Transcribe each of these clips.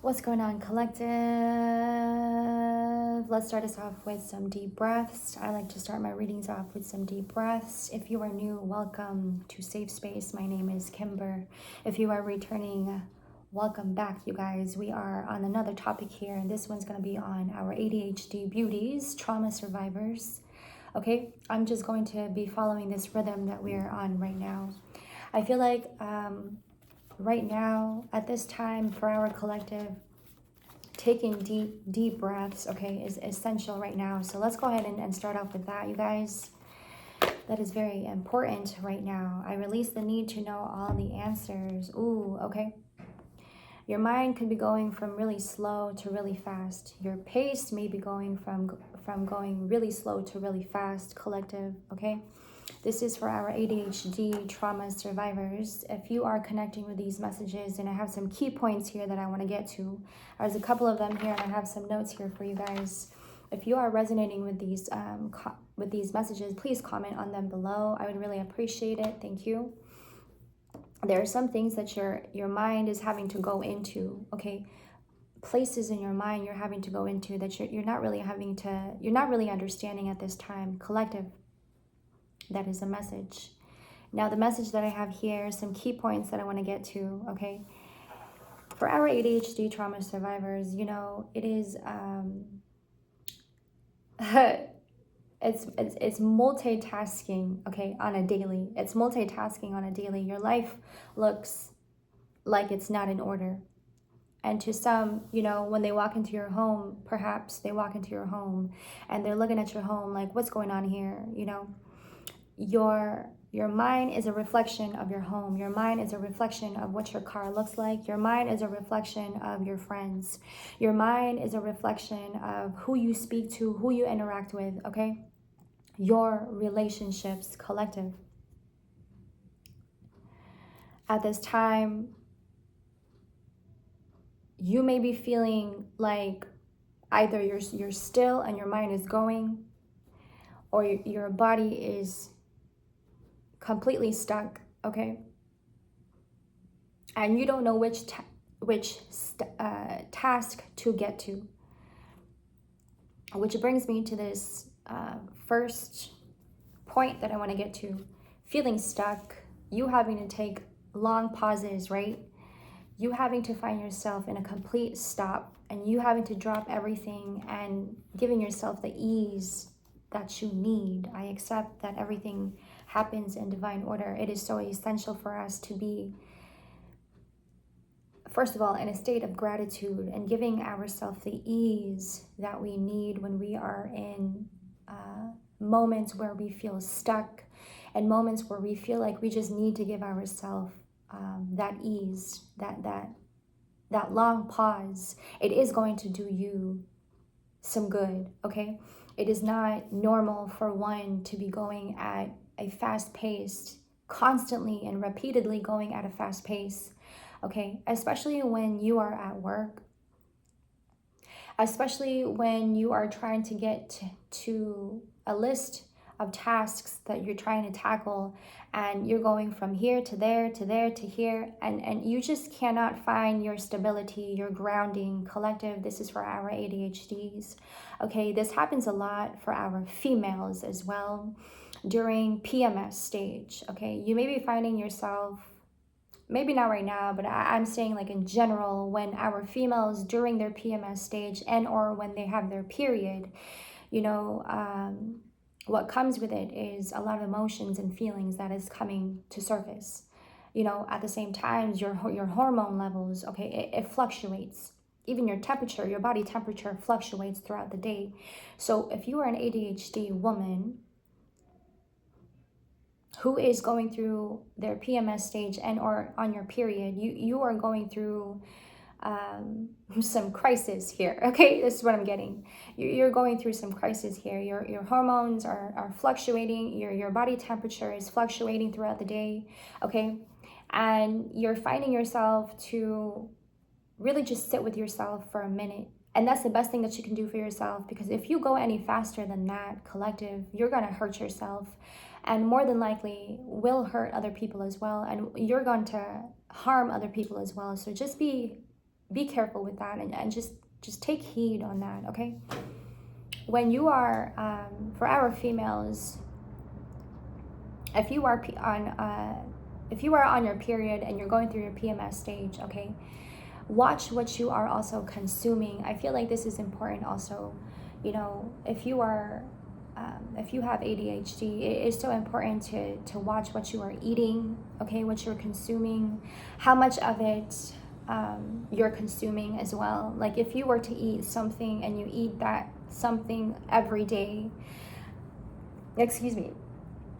What's going on, collective? Let's start us off with some deep breaths. I like to start my readings off with some deep breaths. If you are new, welcome to Safe Space. My name is Kimber. If you are returning, welcome back, you guys. We are on another topic here, and this one's going to be on our ADHD beauties, trauma survivors. Okay, I'm just going to be following this rhythm that we're on right now. I feel like right now, at this time, for our collective, taking deep breaths, okay, is essential right now. So let's go ahead and start off with that, you guys. That is very important right now. I release the need to know all the answers. Ooh, okay. Your mind could be going from really slow to really fast. Your pace may be going from going really slow to really fast, collective, okay? This is for our ADHD trauma survivors. If you are connecting with these messages, and I have some key points here that I want to get to. There's a couple of them here, and I have some notes here for you guys. If you are resonating with these messages, please comment on them below. I would really appreciate it. Thank you. There are some things that your mind is having to go into, okay? Places in your mind you're having to go into that you're not really understanding at this time, collective. That is a message. Now, the message that I have here, some key points that I want to get to, okay? For our ADHD trauma survivors, you know, it is, it's multitasking, okay, on a daily. It's multitasking on a daily. Your life looks like it's not in order. And to some, you know, when they walk into your home, perhaps they walk into your home and they're looking at your home like, what's going on here, you know? Your mind is a reflection of your home. Your mind is a reflection of what your car looks like. Your mind is a reflection of your friends. Your mind is a reflection of who you speak to, who you interact with, okay? Your relationships, collective. At this time, you may be feeling like either you're still and your mind is going, or your body is completely stuck, okay? And you don't know which task to get to. Which brings me to this first point that I want to get to. Feeling stuck, you having to take long pauses, right? You having to find yourself in a complete stop, and you having to drop everything and giving yourself the ease that you need. I accept that everything happens in divine order. It is so essential for us to be, first of all, in a state of gratitude and giving ourselves the ease that we need when we are in moments where we feel stuck, and moments where we feel like we just need to give ourselves that ease, that long pause. It is going to do you some good, okay? It is not normal for one to be going at a fast pace, constantly and repeatedly going at a fast pace, okay? Especially when you are at work, especially when you are trying to get to a list of tasks that you're trying to tackle, and you're going from here to there to there to here, and you just cannot find your stability, your grounding, collective. This is for our ADHDs, okay? This happens a lot for our females as well during PMS stage, okay? You may be finding yourself, maybe not right now, but I'm saying like in general, when our females during their PMS stage and or when they have their period, you know, what comes with it is a lot of emotions and feelings that is coming to surface. You know, at the same time, your hormone levels, okay, it fluctuates. Even your temperature, your body temperature fluctuates throughout the day. So if you are an ADHD woman who is going through their PMS stage and or on your period, you are going through some crisis here, okay? This is what I'm getting. You're going through some crisis here. Your hormones are fluctuating. Your body temperature is fluctuating throughout the day, okay? And you're finding yourself to really just sit with yourself for a minute. And that's the best thing that you can do for yourself, because if you go any faster than that, collective, you're going to hurt yourself, and more than likely will hurt other people as well, and you're going to harm other people as well. So just be be careful with that, and just take heed on that, okay? When you are, for our females, if you are on your period and you're going through your PMS stage, okay, watch what you are also consuming. I feel like this is important also. You know, if you have ADHD, it is so important to watch what you are eating, okay, what you're consuming, how much of it you're consuming as well. Like if you were to eat something and you eat that something every day, excuse me,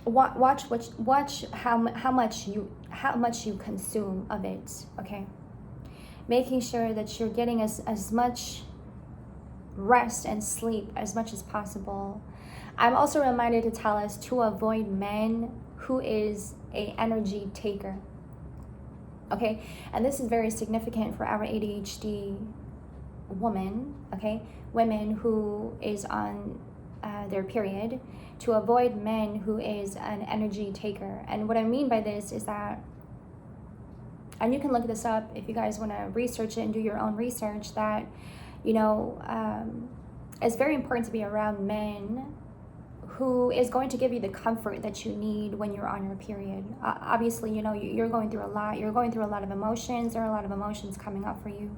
watch how much you consume of it, okay? Making sure that you're getting as much rest and sleep as much as possible. I'm also reminded to tell us to avoid men who is a energy taker, okay? And this is very significant for our ADHD woman, okay? Women who is on their period, to avoid men who is an energy taker. And what I mean by this is that, and you can look this up if you guys want to research it and do your own research, that, you know, it's very important to be around men who is going to give you the comfort that you need when you're on your period. Obviously, you know, you're going through a lot. You're going through a lot of emotions. There are a lot of emotions coming up for you.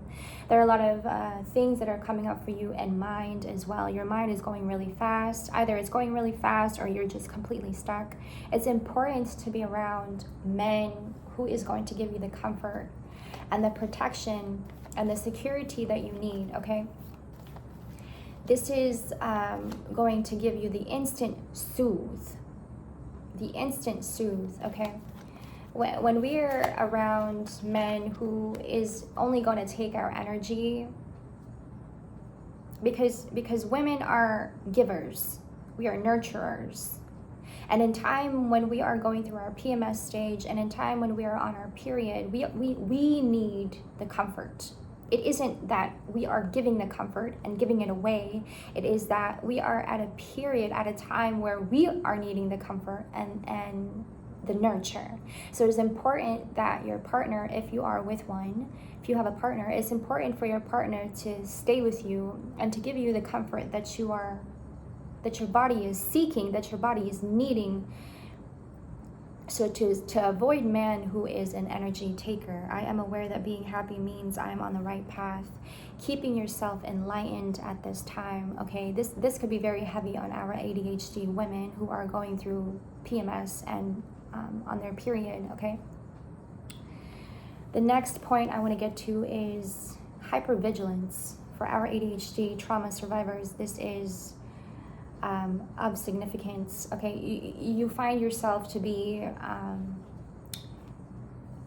There are a lot of things that are coming up for you, and mind as well. Your mind is going really fast. Either it's going really fast or you're just completely stuck. It's important to be around men who is going to give you the comfort and the protection and the security that you need, okay? This is going to give you the instant soothe, okay? When we're around men who is only going to take our energy, because women are givers, we are nurturers. And in time when we are going through our PMS stage, and in time when we are on our period, we need the comfort. It isn't that we are giving the comfort and giving it away. It is that we are at a period, at a time where we are needing the comfort and the nurture. So it's important that your partner, if you are with one, if you have a partner, it's important for your partner to stay with you and to give you the comfort that your body is seeking, that your body is needing. So to avoid man who is an energy taker, I am aware that being happy means I am on the right path. Keeping yourself enlightened at this time, okay? This could be very heavy on our ADHD women who are going through PMS and on their period, okay? The next point I want to get to is hypervigilance. For our ADHD trauma survivors, this is of significance, okay? You find yourself to be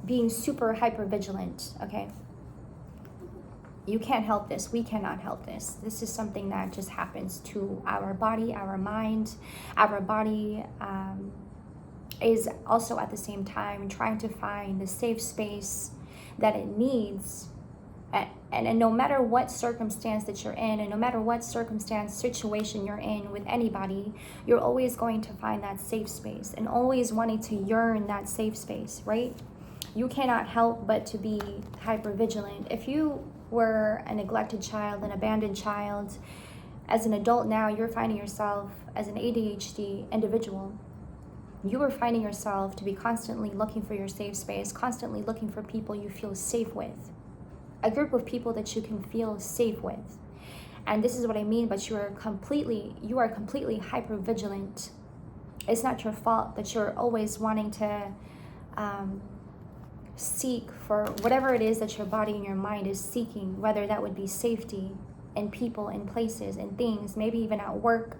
being super hyper vigilant, okay? You can't help this. We cannot help this. This is something that just happens to our body, our mind. Our body is also at the same time trying to find the safe space that it needs. And no matter what circumstance that you're in, and no matter what situation you're in with anybody, you're always going to find that safe space and always wanting to yearn that safe space, right? You cannot help but to be hypervigilant. If you were a neglected child, an abandoned child, as an adult now, you're finding yourself as an ADHD individual. You are finding yourself to be constantly looking for your safe space, constantly looking for people you feel safe with. A group of people that you can feel safe with. And this is what I mean, but you are completely hyper vigilant. It's not your fault that you're always wanting to seek for whatever it is that your body and your mind is seeking, whether that would be safety in people, in places, in things, maybe even at work.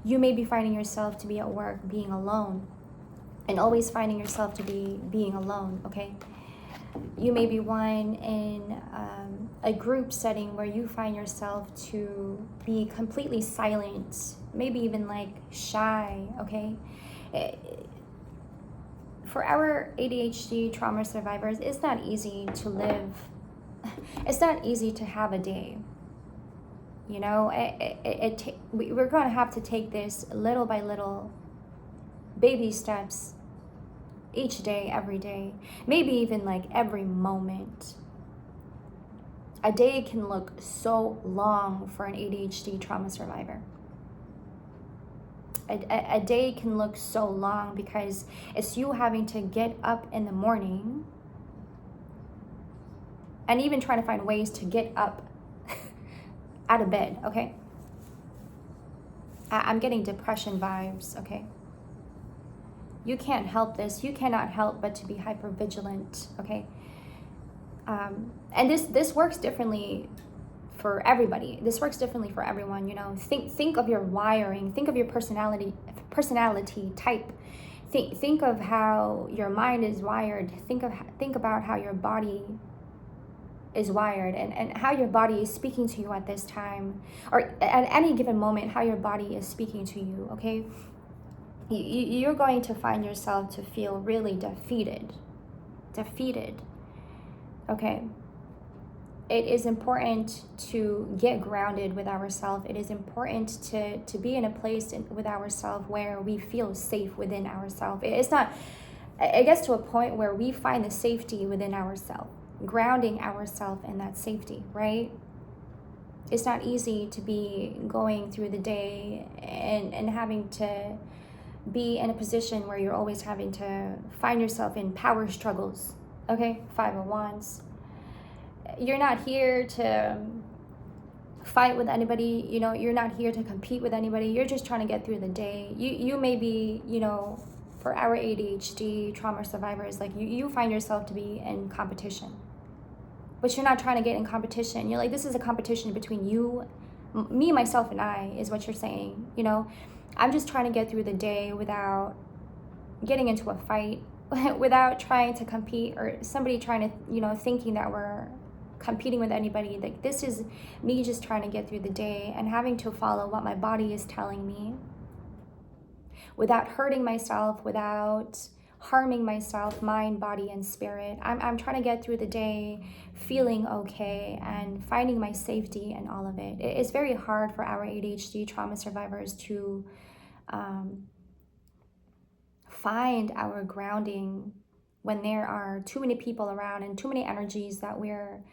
You may be finding yourself to be at work being alone, and always finding yourself to be being alone, okay? You may be one in a group setting where you find yourself to be completely silent, maybe even like shy, okay? For our ADHD trauma survivors, it's not easy to live. It's not easy to have a day. You know, we're going to have to take this little by little, baby steps, each day, every day, maybe even like every moment. A day can look so long for an ADHD trauma survivor. A day can look so long because it's you having to get up in the morning and even trying to find ways to get up out of bed, okay? I'm getting depression vibes, okay? You can't help this. You cannot help but to be hypervigilant, okay? And this works differently for everybody. This works differently for everyone, you know. Think of your wiring. Think of your personality type. Think of how your mind is wired. Think about how your body is wired and how your body is speaking to you at this time, or at any given moment, how your body is speaking to you, okay? You're going to find yourself to feel really defeated, okay? It is important to get grounded with ourselves. It is important to be in a place with ourselves where we feel safe within ourselves. It's not, it gets to a point where we find the safety within ourselves, grounding ourselves in that safety, right? It's not easy to be going through the day and having to be in a position where you're always having to find yourself in power struggles, okay? 5 of Wands. You're not here to fight with anybody, you know, you're not here to compete with anybody. You're just trying to get through the day. You may be, you know, for our ADHD trauma survivors, like you find yourself to be in competition. But you're not trying to get in competition. You're like, this is a competition between you, me, myself, and I, is what you're saying, you know. I'm just trying to get through the day without getting into a fight, without trying to compete, or somebody trying to, you know, thinking that we're competing with anybody. Like, this is me just trying to get through the day and having to follow what my body is telling me without hurting myself, without harming myself, mind, body, and spirit. I'm trying to get through the day feeling okay and finding my safety in all of it. It's very hard for our ADHD trauma survivors to find our grounding when there are too many people around and too many energies that we're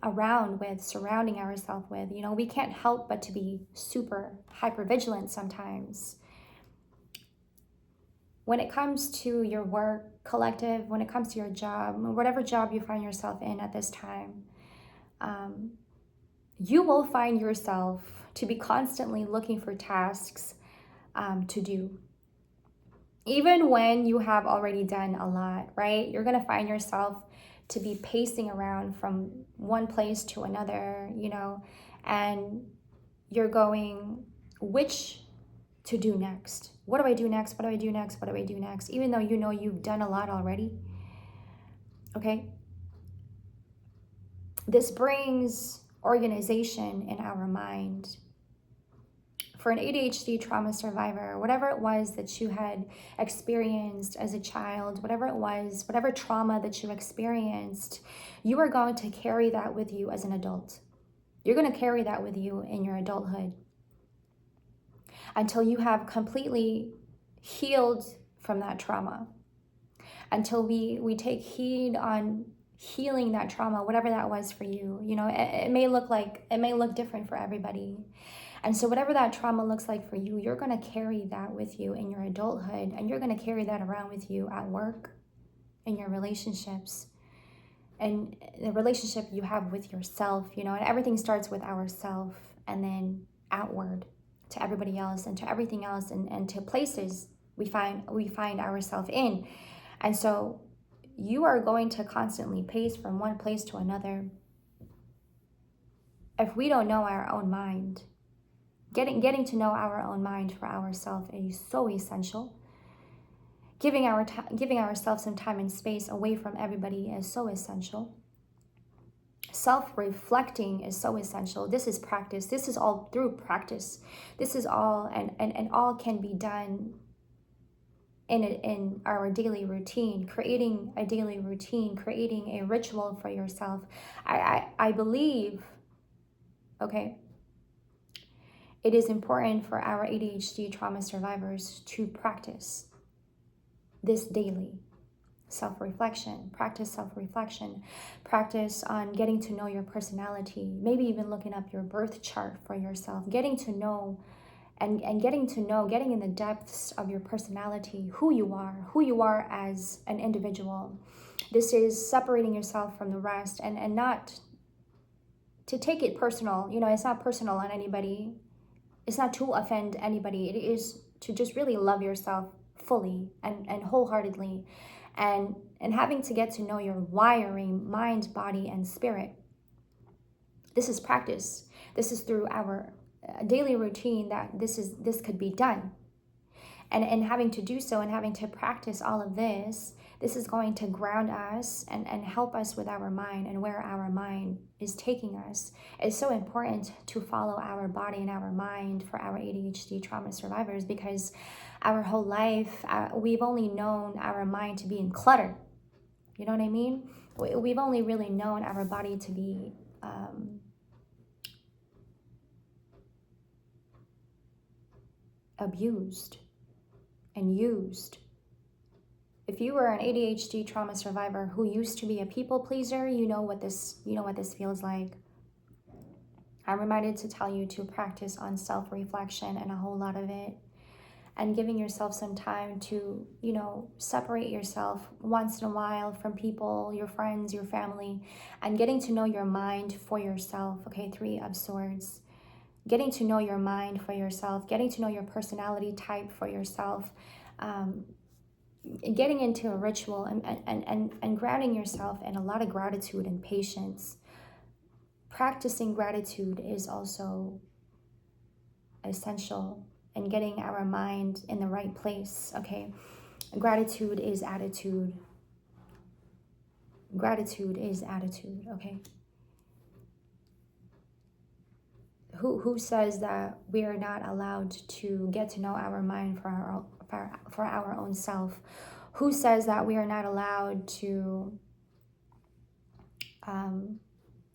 around with, surrounding ourselves with. You know, we can't help but to be super hypervigilant sometimes. When it comes to your work collective, when it comes to your job, whatever job you find yourself in at this time, you will find yourself to be constantly looking for tasks to do. Even when you have already done a lot, right? You're gonna find yourself to be pacing around from one place to another, you know, and you're going, which to do next? What do I do next? What do I do next? What do I do next? Even though you know you've done a lot already, okay? This brings organization in our mind. For an ADHD trauma survivor, whatever it was that you had experienced as a child, whatever it was, whatever trauma that you experienced, you are going to carry that with you as an adult. You're going to carry that with you in your adulthood until you have completely healed from that trauma, until we take heed on healing that trauma, whatever that was for you. You know, it may look different for everybody. And so whatever that trauma looks like for you, you're going to carry that with you in your adulthood, and you're going to carry that around with you at work, in your relationships, and the relationship you have with yourself, you know, and everything starts with ourself and then outward to everybody else and to everything else and to places we find ourselves in. And so you are going to constantly pace from one place to another. If we don't know our own mind, getting to know our own mind for ourselves is so essential. Giving ourselves some time and space away from everybody is so essential. Self-reflecting is so essential. This is practice. This is all through practice. This is all, and all can be done in our daily routine, creating a daily routine, creating a ritual for yourself. I believe, okay, it is important for our ADHD trauma survivors to practice this daily. self-reflection. Practice self-reflection. Practice on getting to know your personality. Maybe even looking up your birth chart for yourself. Getting to know and getting in the depths of your personality, who you are as an individual. This is separating yourself from the rest and not to take it personal. You know, it's not personal on anybody. It's not to offend anybody. It is to just really love yourself fully and wholeheartedly, and having to get to know your wiring, mind, body, and spirit. This is practice. This is through our daily routine that this could be done. And having to do so and having to practice all of this is going to ground us and help us with our mind and where our mind is taking us. It's so important to follow our body and our mind for our ADHD trauma survivors, because our whole life, we've only known our mind to be in clutter. You know what I mean? We've only really known our body to be abused and used. If you were an ADHD trauma survivor who used to be a people pleaser, you know what this feels like. I'm reminded to tell you to practice on self-reflection and a whole lot of it, and giving yourself some time to, separate yourself once in a while from people, your friends, your family, and getting to know your mind for yourself. Okay, 3 of Swords. Getting to know your mind for yourself, getting to know your personality type for yourself, getting into a ritual and grounding yourself in a lot of gratitude and patience. Practicing gratitude is also essential in getting our mind in the right place, okay? Gratitude is attitude. Gratitude is attitude, okay? Who says that we are not allowed to get to know our mind for our own self? Who says that we are not allowed to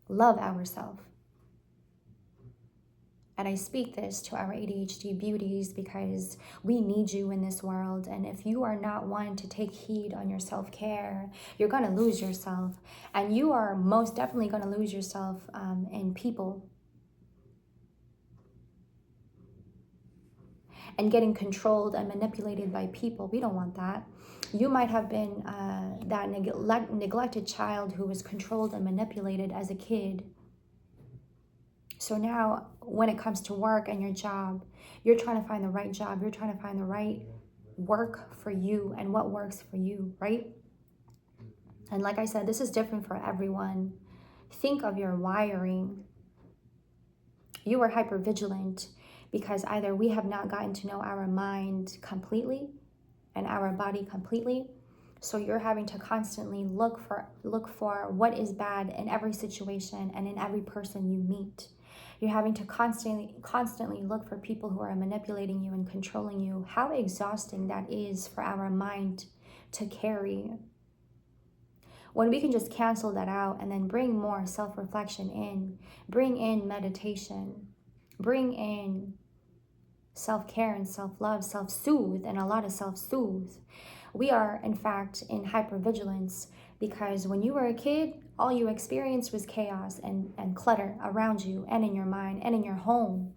love ourselves? And I speak this to our ADHD beauties because we need you in this world. And if you are not one to take heed on your self-care, you're going to lose yourself. And you are most definitely going to lose yourself in people. And getting controlled and manipulated by people. We don't want that. You might have been that neglected child who was controlled and manipulated as a kid. So now when it comes to work and your job, you're trying to find the right job. You're trying to find the right work for you and what works for you, right? And like I said, this is different for everyone. Think of your wiring. You are hypervigilant because either we have not gotten to know our mind completely and our body completely. So you're having to constantly look for what is bad in every situation and in every person you meet. You're having to constantly look for people who are manipulating you and controlling you. How exhausting that is for our mind to carry. When we can just cancel that out and then bring more self-reflection in, bring in meditation, bring in self-care and self-love, self-soothe, and a lot of self-soothe. We are, in fact, in hypervigilance because when you were a kid, all you experienced was chaos and clutter around you and in your mind and in your home.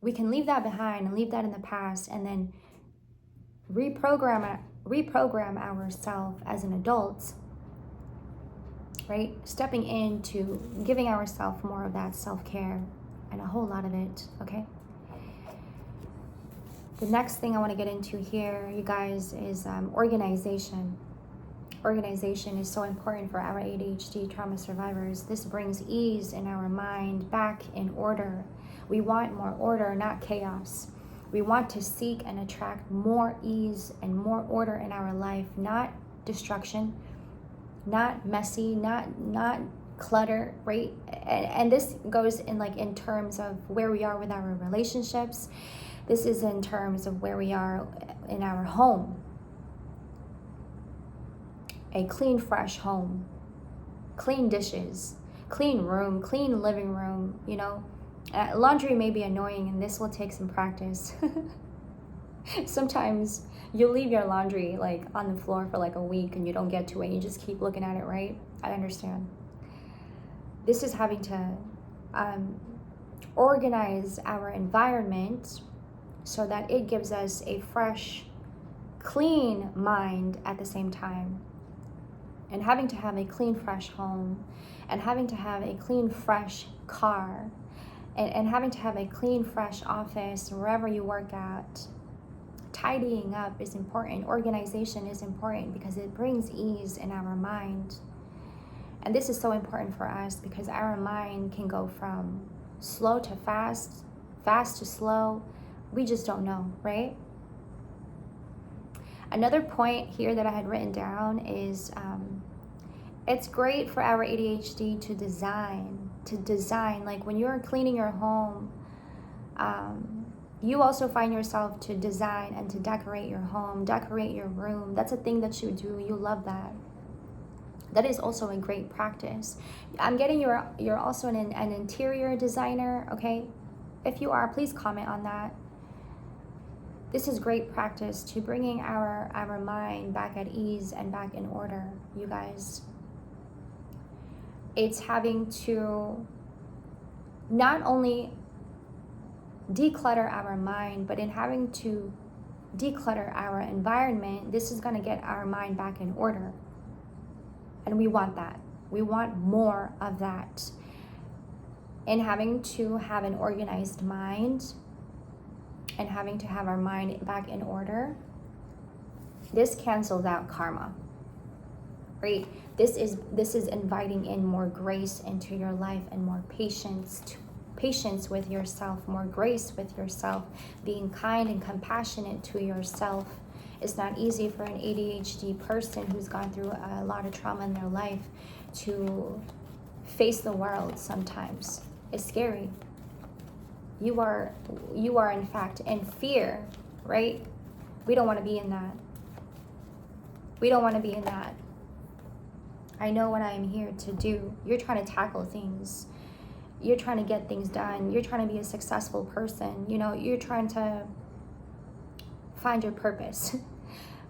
We can leave that behind and leave that in the past and then reprogram ourselves as an adult, right? Stepping into giving ourselves more of that self-care and a whole lot of it, okay? The next thing I want to get into here, you guys, is organization. Organization is so important for our ADHD trauma survivors. This brings ease in our mind back in order. We want more order, not chaos. We want to seek and attract more ease and more order in our life, not destruction, not messy, not clutter, right? And this goes in terms of where we are with our relationships. This is in terms of where we are in our home. A clean, fresh home, clean dishes, clean room, clean living room, Laundry may be annoying and this will take some practice. Sometimes you leave your laundry like on the floor for like a week and you don't get to it. You just keep looking at it, right? I understand. This is having to organize our environment so that it gives us a fresh, clean mind at the same time. And having to have a clean, fresh home, and having to have a clean, fresh car, and having to have a clean, fresh office wherever you work at. Tidying up is important. Organization is important because it brings ease in our mind. And this is so important for us because our mind can go from slow to fast, fast to slow. We just don't know, right? Another point here that I had written down is it's great for our ADHD to design. Like when you're cleaning your home, you also find yourself to design and to decorate your home, decorate your room. That's a thing that you do. You love that. That is also a great practice. I'm getting you're also an interior designer, okay? If you are, please comment on that. This is great practice to bringing our mind back at ease and back in order, you guys. It's having to not only declutter our mind, but in having to declutter our environment, this is going to get our mind back in order. And we want that. We want more of that. In having to have an organized mind and having to have our mind back in order, this cancels out karma. Right? This is inviting in more grace into your life and more patience with yourself, more grace with yourself, being kind and compassionate to yourself. It's not easy for an ADHD person who's gone through a lot of trauma in their life to face the world sometimes. It's scary. You are in fact in fear, right? We don't want to be in that. We don't want to be in that. I know what I am here to do. You're trying to tackle things. You're trying to get things done. You're trying to be a successful person. You know, you're trying to find your purpose.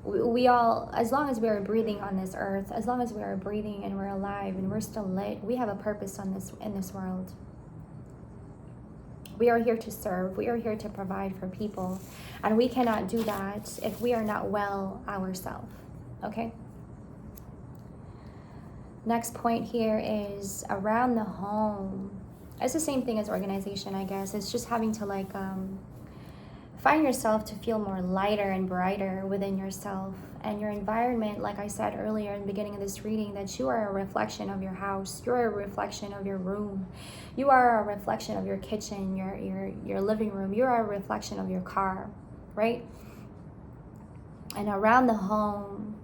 We all, as long as we are breathing on this earth, as long as we are breathing and we're alive and we're still lit, we have a purpose in this world. We are here to serve. We are here to provide for people. And we cannot do that if we are not well ourselves. Okay? Next point here is around the home. It's the same thing as organization, I guess. It's just having to like find yourself to feel more lighter and brighter within yourself and your environment. Like I said earlier in the beginning of this reading, that you are a reflection of your house. You're a reflection of your room. You are a reflection of your kitchen, your living room. You are a reflection of your car, right? And around the home,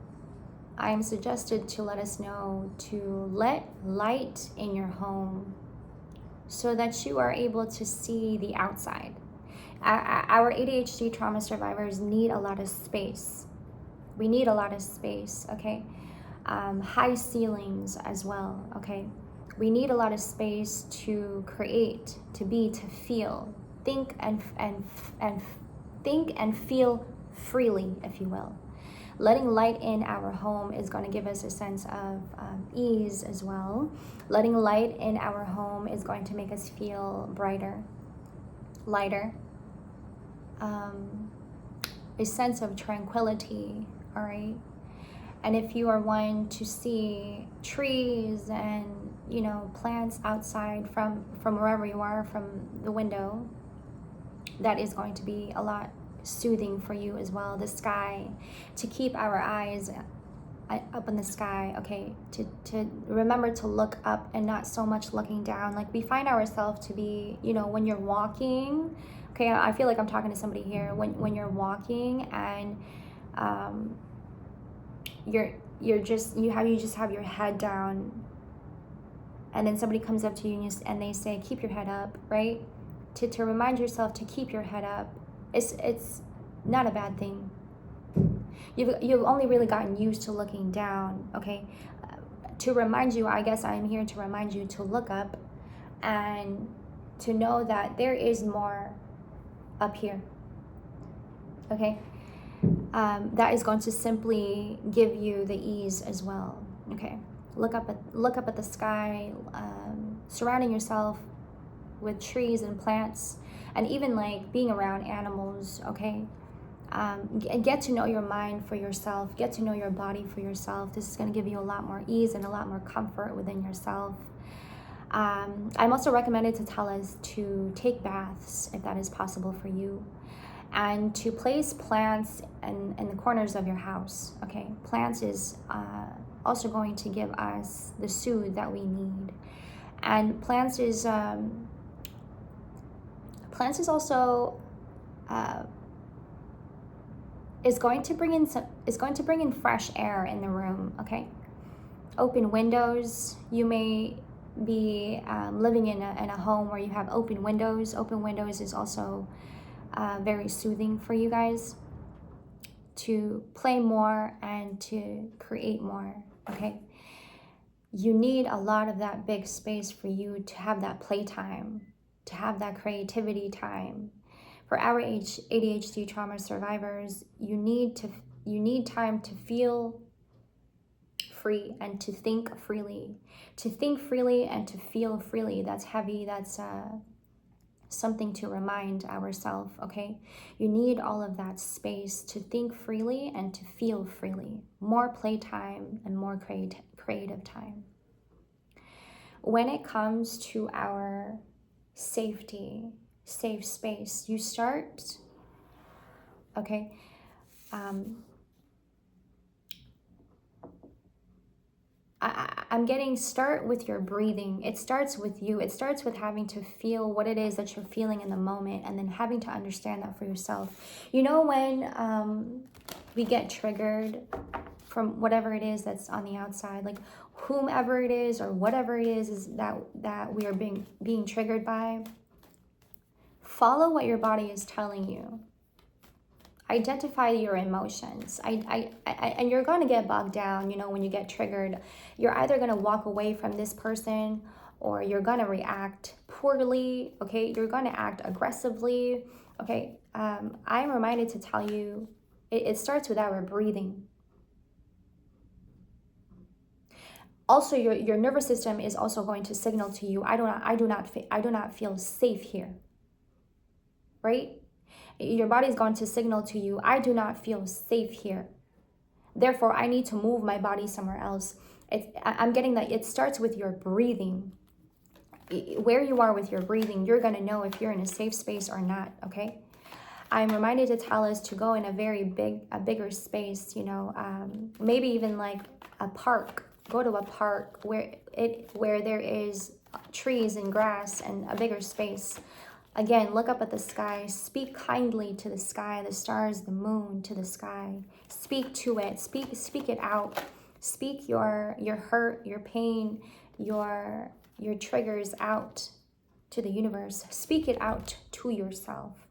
I am suggested to let us know to let light in your home so that you are able to see the outside. Our ADHD trauma survivors need a lot of space. We need a lot of space, okay? High ceilings as well, okay? We need a lot of space to create, to be, to feel, think and think and feel freely, if you will. Letting light in our home is going to give us a sense of ease as well. Letting light in our home is going to make us feel brighter, lighter, a sense of tranquility, all right? And if you are one to see trees and, you know, plants outside from wherever you are, from the window, that is going to be a lot soothing for you as well. The sky, to keep our eyes up in the sky, okay, to remember to look up and not so much looking down. Like we find ourselves to be, you know, when you're walking, okay, I feel like I'm talking to somebody here, when you're walking and you just have your head down, and then somebody comes up to you and they say keep your head up, right? To remind yourself to keep your head up. It's not a bad thing. You've only really gotten used to looking down, okay? To remind you, I guess I'm here to remind you to look up and to know that there is more up here, okay? That is going to simply give you the ease as well, okay? Look up at the sky, surrounding yourself with trees and plants, and even like being around animals, okay? Get to know your mind for yourself, get to know your body for yourself. This is going to give you a lot more ease and a lot more comfort within yourself. I'm also recommended to tell us to take baths if that is possible for you, and to place plants in the corners of your house, okay? Plants is also going to give us the soothe that we need. And plants is also is going to bring in fresh air in the room, okay? Open windows. You may be living in a home where you have open windows. Open windows is also very soothing for you guys to play more and to create more, okay? You need a lot of that big space for you to have that playtime, to have that creativity time. For our ADHD trauma survivors, you need time to feel free and to think freely. To think freely and to feel freely. That's heavy. That's something to remind ourselves, okay? You need all of that space to think freely and to feel freely. More playtime and more creative time. When it comes to our safety, safe space, you start, okay? I'm getting start with your breathing. It starts with you. It starts with having to feel what it is that you're feeling in the moment, and then having to understand that for yourself. You know, when we get triggered from whatever it is that's on the outside, like whomever it is or whatever it is that we are being triggered by, follow what your body is telling you. Identify your emotions. And you're going to get bogged down, you know, when you get triggered. You're either going to walk away from this person, or you're going to react poorly, okay? You're going to act aggressively, okay? I'm reminded to tell you, it starts with our breathing. Also, your nervous system is also going to signal to you, I do not feel safe here, right? Your body is going to signal to you, I do not feel safe here. Therefore, I need to move my body somewhere else. I'm getting that it starts with your breathing. Where you are with your breathing, you're going to know if you're in a safe space or not, okay? I'm reminded to tell us to go in a bigger space, you know, maybe even like a park. Go to a park where there is trees and grass and a bigger space. Again, look up at the sky. Speak kindly to the sky, the stars, the moon, to the sky. Speak to it. Speak it out. Speak your hurt, your pain, your triggers out to the universe. Speak it out to yourself.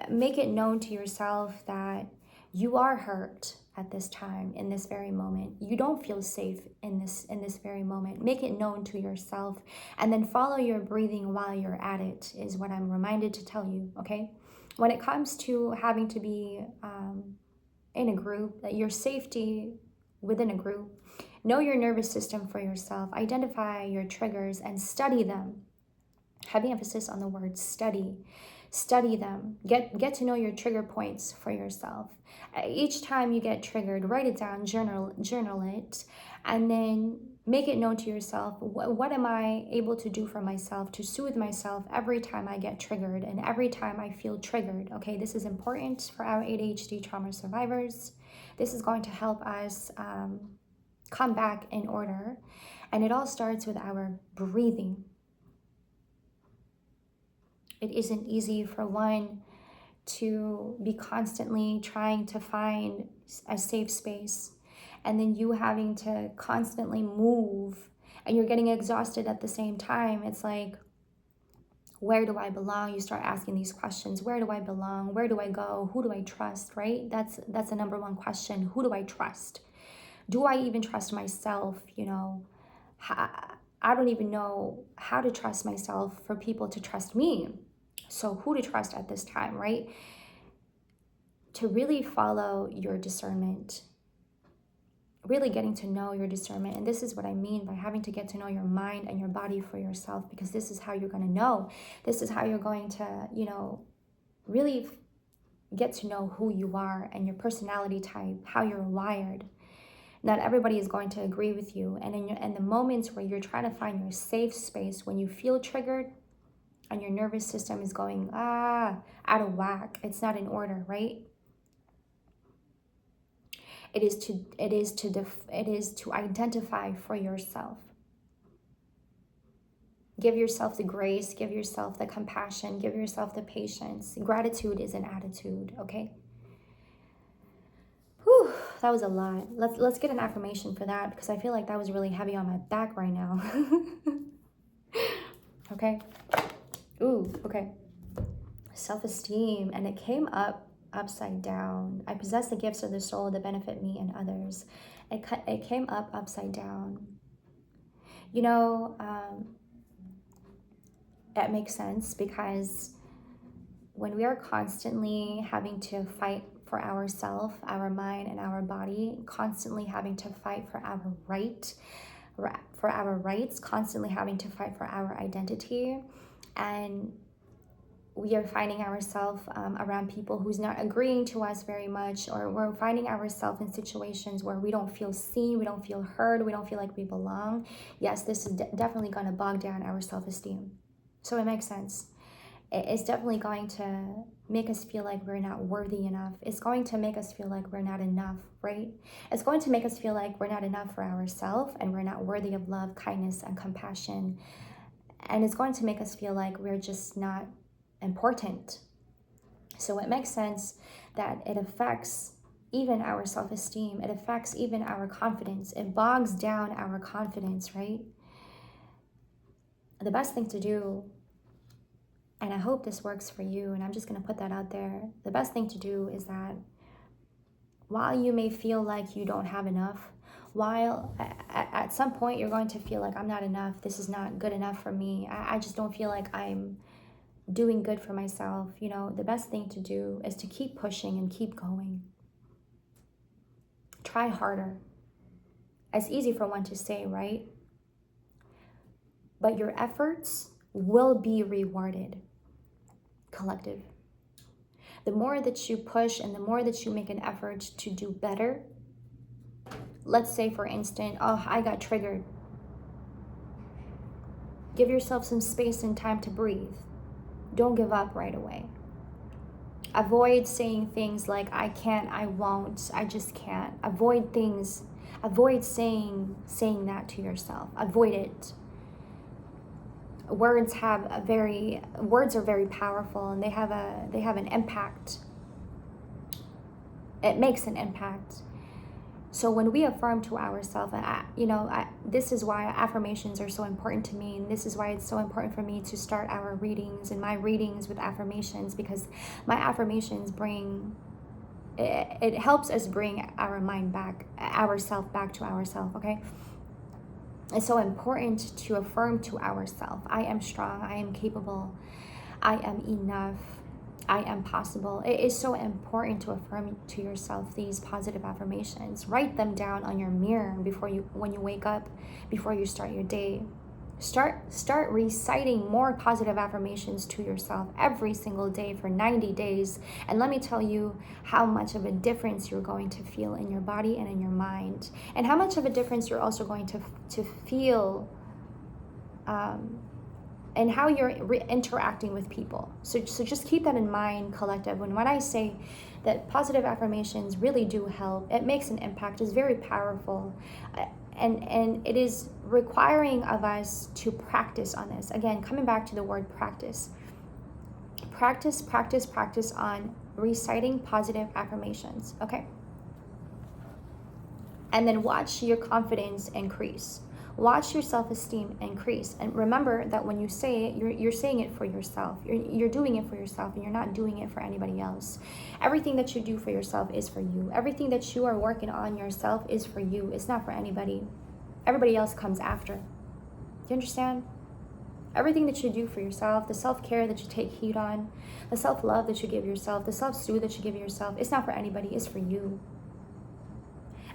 Make it known to yourself that you are hurt at this time, in this very moment. You don't feel safe in this very moment. Make it known to yourself, and then follow your breathing while you're at it, is what I'm reminded to tell you, okay? When it comes to having to be in a group, your safety within a group, know your nervous system for yourself, identify your triggers and study them. Heavy emphasis on the word study. Study them. Get to know your trigger points for yourself. Each time you get triggered, write it down, journal it, and then make it known to yourself, what am I able to do for myself to soothe myself every time I get triggered and every time I feel triggered, okay? This is important for our ADHD trauma survivors. This is going to help us come back in order, and it all starts with our breathing. It isn't easy for one to be constantly trying to find a safe space, and then you having to constantly move, and you're getting exhausted at the same time. It's like, where do I belong? You start asking these questions. Where do I belong? Where do I go? Who do I trust, right? That's the number one question. Who do I trust? Do I even trust myself? You know, I don't even know how to trust myself for people to trust me. So who to trust at this time, right? to really follow your discernment, really getting to know your discernment. And this is what I mean by having to get to know your mind and your body for yourself, because this is how you're going to know. This is how you're going to, really get to know who you are and your personality type, how you're wired. Not everybody is going to agree with you. And in the moments where you're trying to find your safe space, when you feel triggered and your nervous system is going, out of whack, it's not in order, right? It is to identify for yourself. Give yourself the grace, give yourself the compassion, give yourself the patience. Gratitude is an attitude, okay? Whew, that was a lot. Let's get an affirmation for that, because I feel like that was really heavy on my back right now. Okay. Ooh, okay. Self-esteem, and it came up upside down. I possess the gifts of the soul that benefit me and others. It came up upside down. That makes sense, because when we are constantly having to fight for ourselves, our mind, and our body, constantly having to fight for our rights, constantly having to fight for our identity, and we are finding ourselves around people who's not agreeing to us very much, or we're finding ourselves in situations where we don't feel seen, we don't feel heard, we don't feel like we belong. Yes, this is definitely going to bog down our self-esteem. So it makes sense. It's definitely going to make us feel like we're not worthy enough. It's going to make us feel like we're not enough, right? It's going to make us feel like we're not enough for ourselves, and we're not worthy of love, kindness, and compassion. And it's going to make us feel like we're just not important. So it makes sense that it affects even our self-esteem. It affects even our confidence. It bogs down our confidence, right? The best thing to do, and I hope this works for you, and I'm just going to put that out there, the best thing to do is that while you may feel like you don't have enough, while at some point you're going to feel like I'm not enough, this is not good enough for me, I just don't feel like I'm doing good for myself, the best thing to do is to keep pushing and keep going. Try harder. It's easy for one to say, right? But your efforts will be rewarded. Collective. The more that you push and the more that you make an effort to do better, let's say for instance, I got triggered. Give yourself some space and time to breathe. Don't give up right away. Avoid saying things like, I can't, I won't, I just can't. Avoid saying that to yourself. Avoid it. Words are very powerful, and they have an impact. It makes an impact. So when we affirm to ourselves, this is why affirmations are so important to me, and this is why it's so important for me to start our readings and my readings with affirmations, because my affirmations it helps us bring our mind back, ourself back to ourselves, okay? It's so important to affirm to ourselves, I am strong, I am capable, I am enough, I am possible. It is so important to affirm to yourself these positive affirmations. Write them down on your mirror when you wake up, before you start your day. Start reciting more positive affirmations to yourself every single day for 90 days. And let me tell you how much of a difference you're going to feel in your body and in your mind. And how much of a difference you're also going to feel and how you're interacting with people. So just keep that in mind, collective. When I say that positive affirmations really do help, it makes an impact, it's very powerful. And it is requiring of us to practice on this. Again, coming back to the word practice. Practice on reciting positive affirmations, okay? And then watch your confidence increase. Watch your self-esteem increase. And remember that when you say it, you're saying it for yourself. You're doing it for yourself, and you're not doing it for anybody else. Everything that you do for yourself is for you. Everything that you are working on yourself is for you. It's not for anybody. Everybody else comes after. Do you understand? Everything that you do for yourself, the self-care that you take heed on, the self-love that you give yourself, the self-soothe that you give yourself, it's not for anybody, it's for you.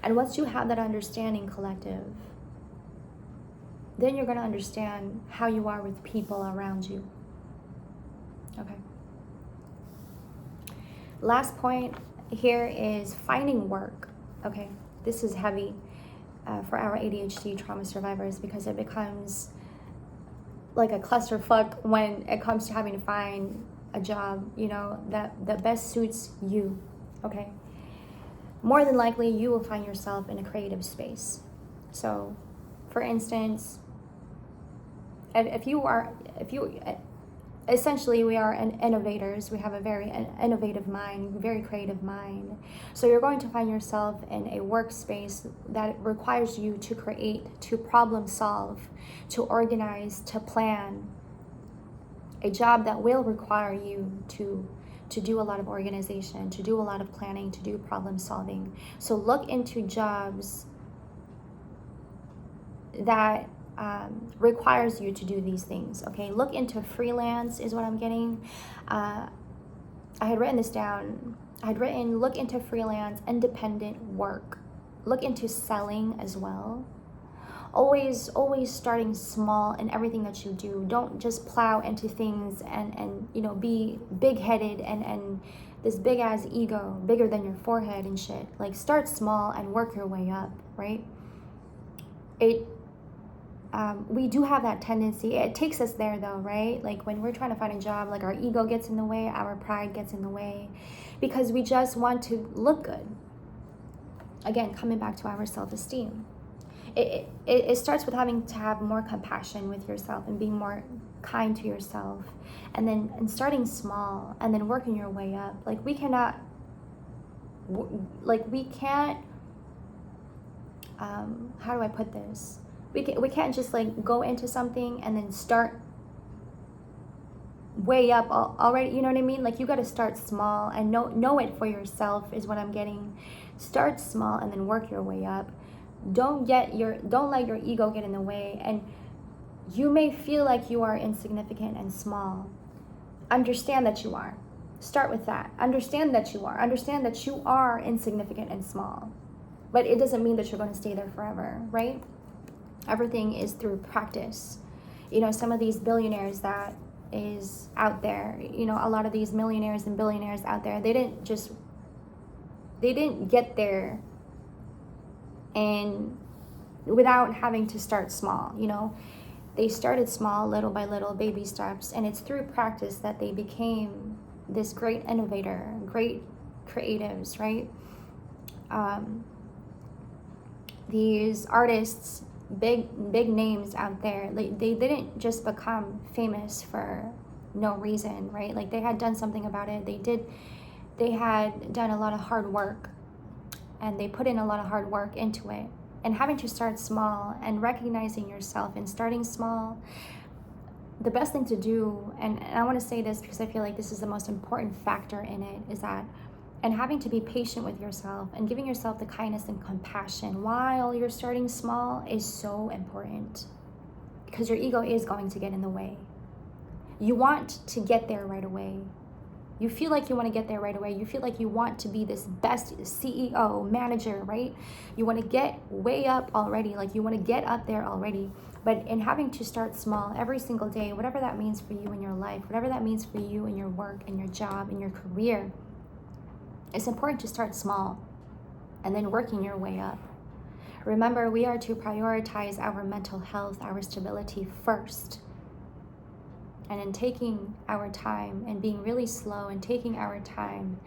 And once you have that understanding, collective, then you're going to understand how you are with people around you. Okay. Last point here is finding work. Okay. This is heavy for our ADHD trauma survivors because it becomes like a clusterfuck when it comes to having to find a job, you know, that best suits you. Okay. More than likely, you will find yourself in a creative space. So, for instance, essentially we are innovators. We have a very innovative mind, very creative mind. So you're going to find yourself in a workspace that requires you to create, to problem solve, to organize, to plan. A job that will require you to do a lot of organization, to do a lot of planning, to do problem solving. So look into jobs that requires you to do these things. Okay, look into freelance is what I'm getting. I had written this down. Look into freelance, independent work. Look into selling as well. Always starting small in everything that you do. Don't just plow into things and you know, be big-headed and this big-ass ego, bigger than your forehead and shit. Like, start small and work your way up, right? We do have that tendency. It takes us there though, right? Like when we're trying to find a job, like our ego gets in the way, our pride gets in the way, because we just want to look good. Again, coming back to our self-esteem. It starts with having to have more compassion with yourself and being more kind to yourself, and starting small and then working your way up. Like we can't how do I put this? We can't just like go into something and then start way up already, you know what I mean? Like you got to start small and know it for yourself is what I'm getting. Start small and then work your way up. Don't let your ego get in the way. And you may feel like you are insignificant and small. Understand that you are. Start with that. Understand that you are. Understand that you are insignificant and small. But it doesn't mean that you're going to stay there forever, right? Everything is through practice. You know, some of these billionaires that is out there, you know, a lot of these millionaires and billionaires out there, they didn't get there and without having to start small. You know, they started small, little by little, baby steps, and it's through practice that they became this great innovator, great creatives, right? These artists, big names out there, they didn't just become famous for no reason, right? Like they had done something about it. They had done a lot of hard work, and they put in a lot of hard work into it. And having to start small and recognizing yourself and starting small, the best thing to do, and I want to say this because I feel like this is the most important factor in it, is that, and having to be patient with yourself and giving yourself the kindness and compassion while you're starting small is so important, because your ego is going to get in the way. You want to get there right away. You feel like you want to get there right away. You feel like you want to be this best CEO, manager, right? You want to get way up already. Like you want to get up there already. But in having to start small every single day, whatever that means for you in your life, whatever that means for you in your work, in your job, in your career, it's important to start small and then working your way up. Remember, we are to prioritize our mental health, our stability first. And in taking our time and being really slow and taking our time,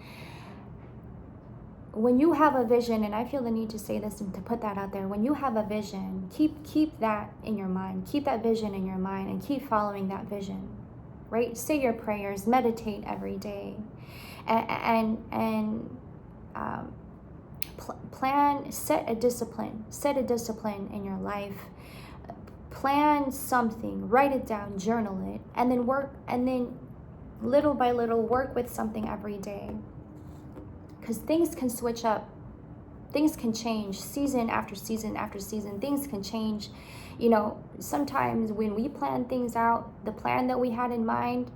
when you have a vision, and I feel the need to say this and to put that out there, when you have a vision, keep that in your mind. Keep that vision in your mind and keep following that vision, right? Say your prayers, meditate every day, and plan, set a discipline in your life. Plan something, write it down, journal it, and then little by little work with something every day. Because things can switch up Things can change season after season after season. Things can change. Sometimes when we plan things out, the plan that we had in mind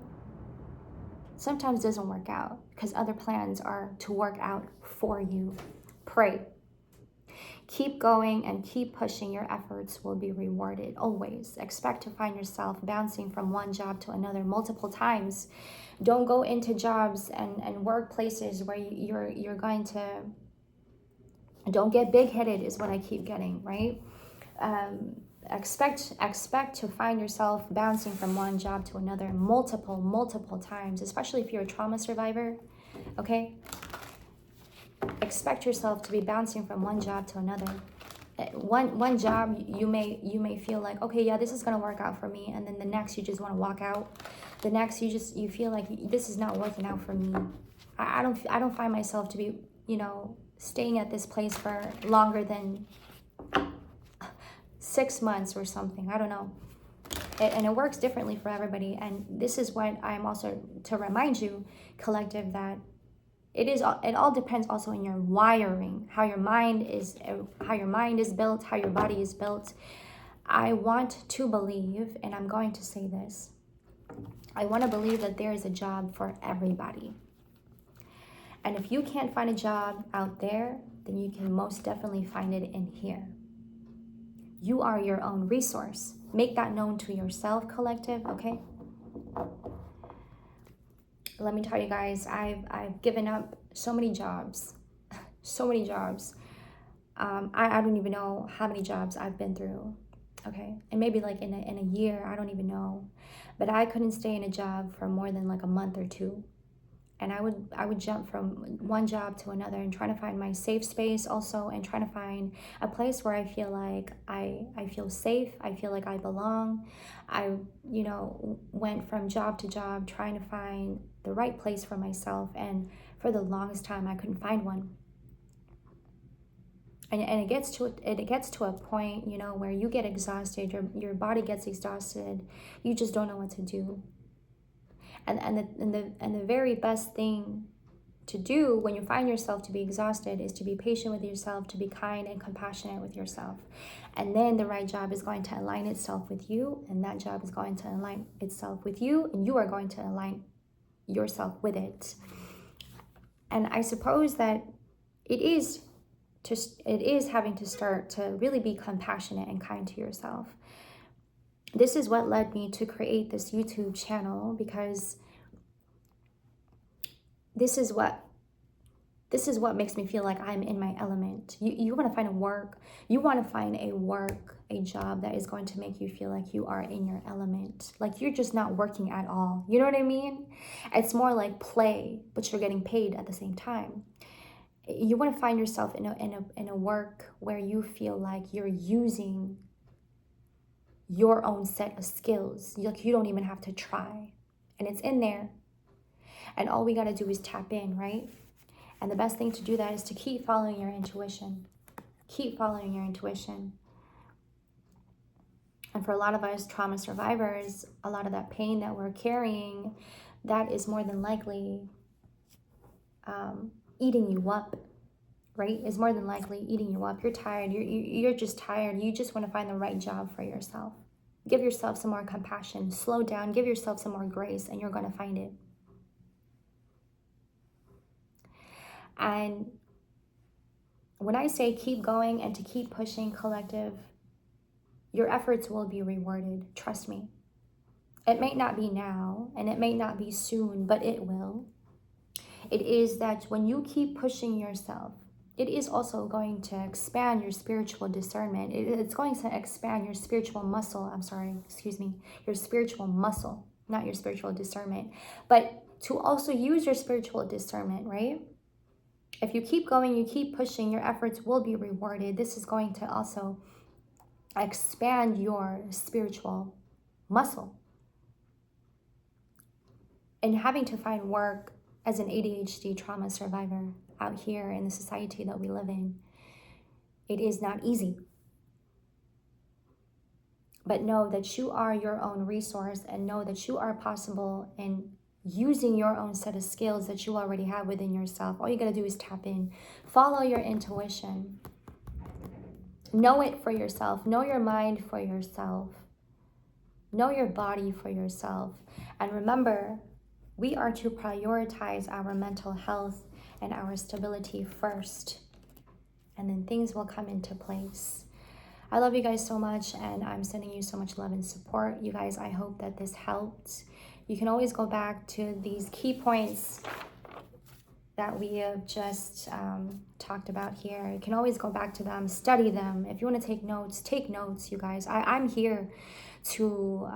sometimes doesn't work out because other plans are to work out for you. Pray. Keep going and keep pushing. Your efforts will be rewarded. Always expect to find yourself bouncing from one job to another multiple times. Don't go into jobs and workplaces where you're going to, don't get big-headed is what I keep getting, right? Expect to find yourself bouncing from one job to another multiple times, especially if you're a trauma survivor, okay? Expect yourself to be bouncing from one job to another. One job, you may feel like, okay, yeah, this is gonna work out for me, and then the next you just want to walk out. The next you feel like this is not working out for me. I don't find myself to be, staying at this place for longer than 6 months or something. I don't know. And it works differently for everybody. And this is what I'm also to remind you, collective, that it all depends also on your wiring, how your mind is built, how your body is built. I want to believe, and I'm going to say this, I want to believe that there is a job for everybody. And if you can't find a job out there, then you can most definitely find it in here. You are your own resource. Make that known to yourself, collective, okay? Let me tell you guys, I've given up so many jobs, so many jobs. I don't even know how many jobs I've been through, okay? And maybe like in a year, I don't even know. But I couldn't stay in a job for more than like a month or two. And I would jump from one job to another and trying to find my safe space also, and trying to find a place where I feel like I feel safe, I feel like I belong. I, went from job to job trying to find the right place for myself, and for the longest time I couldn't find one. And it gets to a point, where you get exhausted, your body gets exhausted, you just don't know what to do. And the very best thing to do when you find yourself to be exhausted is to be patient with yourself, to be kind and compassionate with yourself. And then the right job is going to align itself with you, and that job is going to align itself with you, and you are going to align yourself with it. And I suppose that it is having to start to really be compassionate and kind to yourself. This is what led me to create this YouTube channel, because this is what makes me feel like I'm in my element. You want to find a job that is going to make you feel like you are in your element, like you're just not working at all. You know what I mean? It's more like play, but you're getting paid at the same time. You want to find yourself in a work where you feel like you're using your own set of skills. Like you don't even have to try, and it's in there. And all we got to do is tap in, right? And the best thing to do that is to keep following your intuition. Keep following your intuition. And for a lot of us trauma survivors, a lot of that pain that we're carrying, that is more than likely eating you up, right? Is more than likely eating you up. You're tired. You're just tired. You just want to find the right job for yourself. Give yourself some more compassion. Slow down. Give yourself some more grace, and you're going to find it. And when I say keep going and to keep pushing, collective, your efforts will be rewarded. Trust me. It may not be now, and it may not be soon, but it will. It is that when you keep pushing yourself, it is also going to expand your spiritual discernment. It's going to expand your spiritual muscle. Your spiritual muscle, not your spiritual discernment. But to also use your spiritual discernment, right? If you keep going, you keep pushing, your efforts will be rewarded. This is going to also expand your spiritual muscle. And having to find work as an ADHD trauma survivor out here in the society that we live in, it is not easy. But know that you are your own resource, and know that you are possible, and using your own set of skills that you already have within yourself. All you gotta do is tap in, follow your intuition, know it for yourself, know your mind for yourself, know your body for yourself. And remember, we are to prioritize our mental health and our stability first, and then things will come into place. I love you guys so much, and I'm sending you so much love and support. You guys, I hope that this helped. You can always go back to these key points that we have just talked about here. You can always go back to them, study them. If you want to take notes, you guys. I'm here to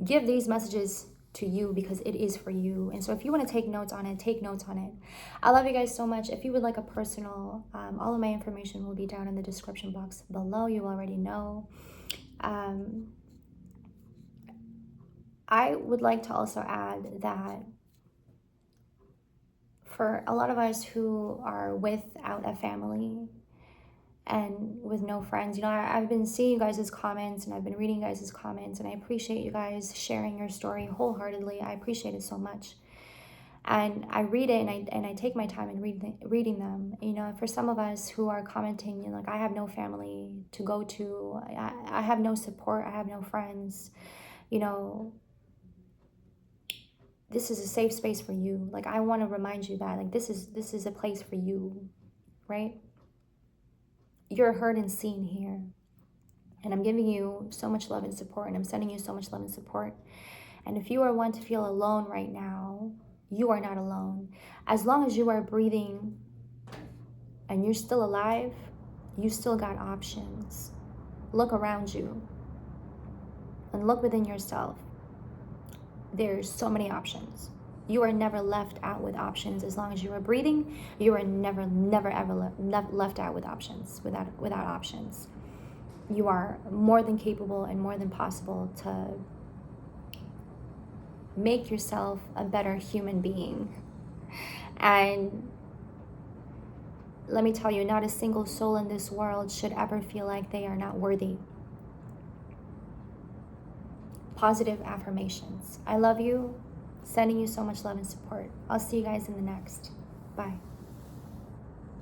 give these messages to you because it is for you. And so if you want to take notes on it, take notes on it. I love you guys so much. If you would like a personal, all of my information will be down in the description box below. You already know. I would like to also add that for a lot of us who are without a family and with no friends, you know, I've been seeing you guys' comments and I've been reading you guys' comments, and I appreciate you guys sharing your story wholeheartedly. I appreciate it so much. And I read it and I take my time in reading them. You know, for some of us who are commenting, you know, like, I have no family to go to, I have no support, I have no friends, you know, this is a safe space for you. Like, I want to remind you that, like, this is a place for you, right? You're heard and seen here. And I'm giving you so much love and support, and I'm sending you so much love and support. And if you are one to feel alone right now, you are not alone. As long as you are breathing and you're still alive, you still got options. Look around you and look within yourself. There's so many options. You are never left out with options. As long as you are breathing, you are never ever left out with options, without options. You are more than capable and more than possible to make yourself a better human being. And let me tell you, not a single soul in this world should ever feel like they are not worthy. Positive affirmations. I love you. Sending you so much love and support. I'll see you guys in the next. Bye.